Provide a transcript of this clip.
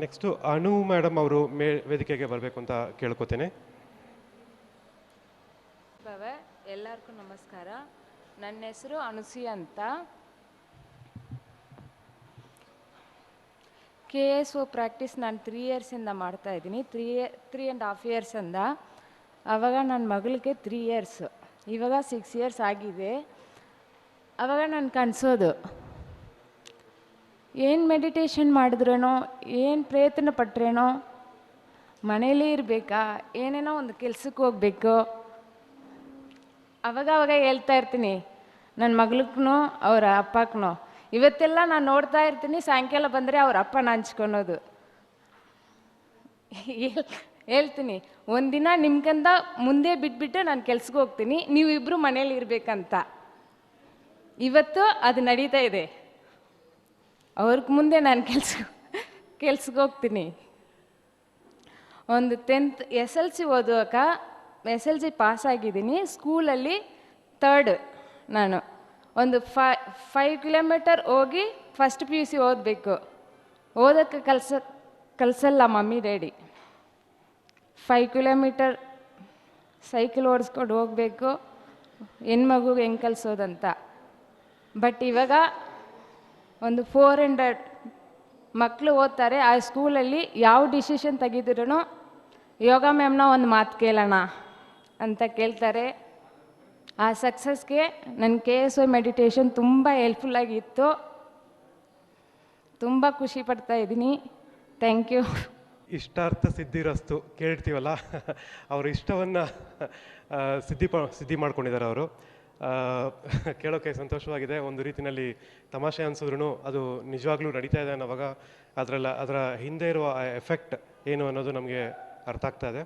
Next ಅನು madam ಅವರು ವೇದಿಕೆಗೆ ಬರಬೇಕು ಅಂತ ಕೇಳ್ಕೊತೇನೆ. ಎಲ್ಲರಿಗೂ ನಮಸ್ಕಾರ. ನನ್ನ ಹೆಸರು ಅನುಸೂಯ ಅಂತ. KSO ಪ್ರಾಕ್ಟೀಸ್ ನಾನು 3 ಇಯರ್ಸಿಂದ ಮಾಡ್ತಾಯಿದ್ದೀನಿ. 3.5 ಇಯರ್ಸಿಂದ. ಆವಾಗ ನನ್ನ ಮಗಳಿಗೆ 3 ಇಯರ್ಸ್, ಇವಾಗ 6 ಇಯರ್ಸ್ ಆಗಿದೆ. ಆವಾಗ ನಾನು ಕನಸೋದು, ಏನು ಮೆಡಿಟೇಷನ್ ಮಾಡಿದ್ರೇನೋ, ಏನು ಪ್ರಯತ್ನ ಪಟ್ರೇನೋ, ಮನೇಲೇ ಇರಬೇಕಾ, ಏನೇನೋ ಒಂದು ಕೆಲ್ಸಕ್ಕೆ ಹೋಗ್ಬೇಕು. ಅವಾಗ ಹೇಳ್ತಾ ಇರ್ತೀನಿ ನನ್ನ ಮಗಳಿಗೂ ಅವರ ಅಪ್ಪಕ್ಕೂ. ಇವತ್ತೆಲ್ಲ ನಾನು ನೋಡ್ತಾ ಇರ್ತೀನಿ, ಸಾಯಂಕಾಲ ಬಂದರೆ ಅವ್ರ ಅಪ್ಪನ ಹಂಚ್ಕೊಳೋದು. ಹೇಳ್ತೀನಿ, ಒಂದಿನ ನಿಮ್ಗಂದ ಮುಂದೆ ಬಿಟ್ಬಿಟ್ಟು ನಾನು ಕೆಲ್ಸಕ್ಕೆ ಹೋಗ್ತೀನಿ, ನೀವಿಬ್ಬರು ಮನೇಲಿ ಇರಬೇಕಂತ. ಇವತ್ತು ಅದು ನಡೀತಾ ಇದೆ. ಅವ್ರಿಗೆ ಮುಂದೆ ನಾನು ಕೆಲ್ಸಕ್ಕೆ ಹೋಗ್ತೀನಿ. ಒಂದು 10th SLC ಓದುವಾಗ SLC ಪಾಸಾಗಿದ್ದೀನಿ. ಸ್ಕೂಲಲ್ಲಿ 3rd ನಾನು. ಒಂದು 5 ಕಿಲೋಮೀಟರ್ ಹೋಗಿ ಫಸ್ಟ್ PUC ಓದಬೇಕು. ಓದೋಕ್ಕೆ ಕಲಿಸಲ್ಲ ಮಮ್ಮಿ ಡ್ಯಾಡಿ. 5 ಕಿಲೋಮೀಟರ್ ಸೈಕಲ್ ಓಡಿಸ್ಕೊಂಡು ಹೋಗಬೇಕು, ಹೆಣ್ಮಗುಗೆ ಹೆಂಗೆ ಕಲಿಸೋದಂತ. ಬಟ್ ಇವಾಗ ಒಂದು 400 ಮಕ್ಕಳು ಓದ್ತಾರೆ. ಆ ಸ್ಕೂಲಲ್ಲಿ ಯಾವ ಡಿಸಿಷನ್ ತೆಗೆದಿರೂ ಯೋಗ ಮ್ಯಾಮ್ನ ಒಂದು ಮಾತು ಕೇಳೋಣ ಅಂತ ಕೇಳ್ತಾರೆ. ಆ ಸಕ್ಸಸ್ಗೆ ನನ್ನ KSO ಮೆಡಿಟೇಷನ್ ತುಂಬ ಹೆಲ್ಪ್ಫುಲ್ಲಾಗಿತ್ತು. ತುಂಬ ಖುಷಿ ಪಡ್ತಾ ಇದ್ದೀನಿ. Thank you. ಇಷ್ಟಾರ್ಥ ಸಿದ್ಧಿರಸ್ತು ಕೇಳ್ತೀವಲ್ಲ, ಅವ್ರ ಇಷ್ಟವನ್ನು ಸಿದ್ಧಿ ಮಾಡ್ಕೊಂಡಿದ್ದಾರೆ ಅವರು. ಕೇಳೋಕ್ಕೆ ಸಂತೋಷವಾಗಿದೆ. ಒಂದು ರೀತಿಯಲ್ಲಿ ತಮಾಷೆ ಅನಿಸಿದ್ರು ಅದು ನಿಜವಾಗ್ಲೂ ನಡೀತಾ ಇದೆ ಅನ್ನೋವಾಗ ಅದರ ಹಿಂದೆ ಇರುವ ಎಫೆಕ್ಟ್ ಏನು ಅನ್ನೋದು ನಮಗೆ ಅರ್ಥ ಆಗ್ತಾ ಇದೆ.